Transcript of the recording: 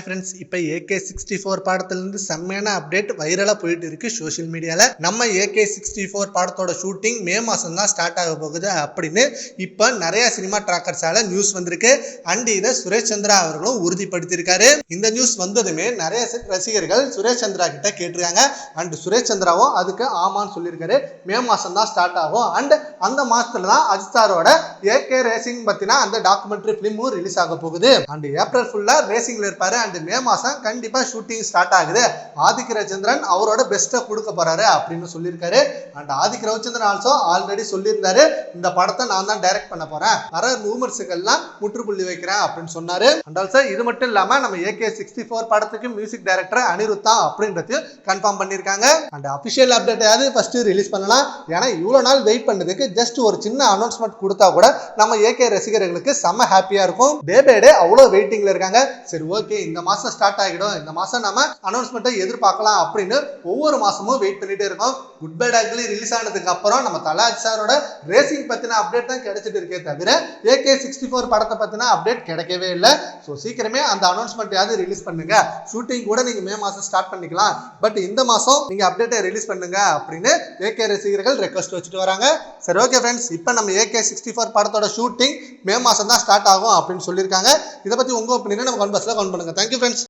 Friends, இப்போ AK64 படத்துலேருந்து செம்மையான அப்டேட் வைரலாக போயிட்டு இருக்கு சோஷியல் மீடியாவில். நம்ம AK64 படத்தோட ஷூட்டிங் மே மாதம் தான் ஸ்டார்ட் ஆக போகுது அப்படின்னு இப்போ நிறைய சினிமா ட்ராக்கர்ஸால நியூஸ் வந்திருக்கு. அண்ட் இதை சுரேஷ் சந்திரா அவர்களும் உறுதிப்படுத்தியிருக்காரு. இந்த நியூஸ் வந்ததுமே நிறைய ரசிகர்கள் சுரேஷ் சந்திரா கிட்ட கேட்டிருக்காங்க. அண்ட் சுரேஷ் சந்திராவும் அதுக்கு ஆமான்னு சொல்லியிருக்காரு. மே மாதம் தான் ஸ்டார்ட் ஆகும். அண்ட் அந்த மாதத்துல தான் அஜித்தாரோட AK ரேசிங் பற்றினா அந்த டாக்குமெண்ட்ரி ஃபிலிமும் ரிலீஸ் ஆக போகுது. அண்ட் ஏப்ரல் ஃபுல்லாக ரேசிங்ல இருப்பாரு. அண்ட் மே மாசம் கண்டிப்பா ஷூட்டிங் ஸ்டார்ட் ஆகுது. ஆதிக் ரவிச்சந்திரன் அவரோட பெஸ்ட்டை கொடுக்க போறாரு அப்படின்னு சொல்லியிருக்காரு. And Adhik Ravichandran also already சொல்லியிருந்தாரு, இந்த படத்தை நான் தான் டைரக்ட் பண்ண போறேன், வர ரூமர்ஸுக்கெல்லாம் முற்றுப்புள்ளி வைக்கிறேன் அப்படின்னு சொன்னாரு. அண்ட் ஆல்சோ இது மட்டும் இல்லாம நம்ம AK64 படத்துக்கு மியூசிக் டைரக்டர் அனிருத்தா அப்படின்றதையும் கன்ஃபார்ம் பண்ணியிருக்காங்க. அண்ட் அபிஷியல் அப்டேட்டாவது ஃபர்ஸ்ட் ரிலீஸ் பண்ணலாம். ஏன்னா இவ்வளவு நாள் வெயிட் பண்ணதுக்கு ஜஸ்ட் ஒரு சின்ன அனௌன்ஸ்மெண்ட் கொடுத்தா கூட நம்ம AK ரசிகர்களுக்கு செம்ம ஹாப்பியா இருக்கும். டே பை டே அவ்வளோ வெயிட்டிங்ல இருக்காங்க. சரி ஓகே, இந்த மாசம் ஸ்டார்ட் ஆகிடும், இந்த மாசம் நம்ம அனௌன்ஸ்மெண்ட்டை எதிர்பார்க்கலாம் அப்படின்னு ஒவ்வொரு மாசமும் வெயிட் பண்ணிட்டே இருக்கோம். குட் பை டாக்லி ரிலீஸ் ஆனதுக்கு அப்புறம் நம்ம தலாஜ் சாரோட ரேசிங் பத்தின அப்டேட் தான் கிடைச்சிட்டு இருக்கே தவிர AK64 படத்தை பத்தின அப்டேட் கிடைக்கவே இல்லை. ஸோ சீக்கிரமே அந்த அனௌன்ஸ்மெண்ட்டையாவது ரிலீஸ் பண்ணுங்க. ஷூட்டிங் கூட நீங்க மே மாசம் ஸ்டார்ட் பண்ணிக்கலாம், பட் இந்த மாசம் நீங்க அப்டேட்டை ரிலீஸ் பண்ணுங்க அப்படின்னு AK ரசிகர்கள் ரெக்வஸ்ட் வச்சுட்டு வராங்க. சரி ஓகே ஃப்ரெண்ட்ஸ், இப்போ நம்ம AK64 படத்தோட ஷூட்டிங் மே மாசம் தான் ஸ்டார்ட் ஆகும் அப்படின்னு சொல்லியிருக்காங்க. இதை பத்தி உங்க ஒப்பீனியனை நம்ம கமெண்ட் பாக்ஸ்ல கமெண்ட் பண்ணுங்க. Thank you friends.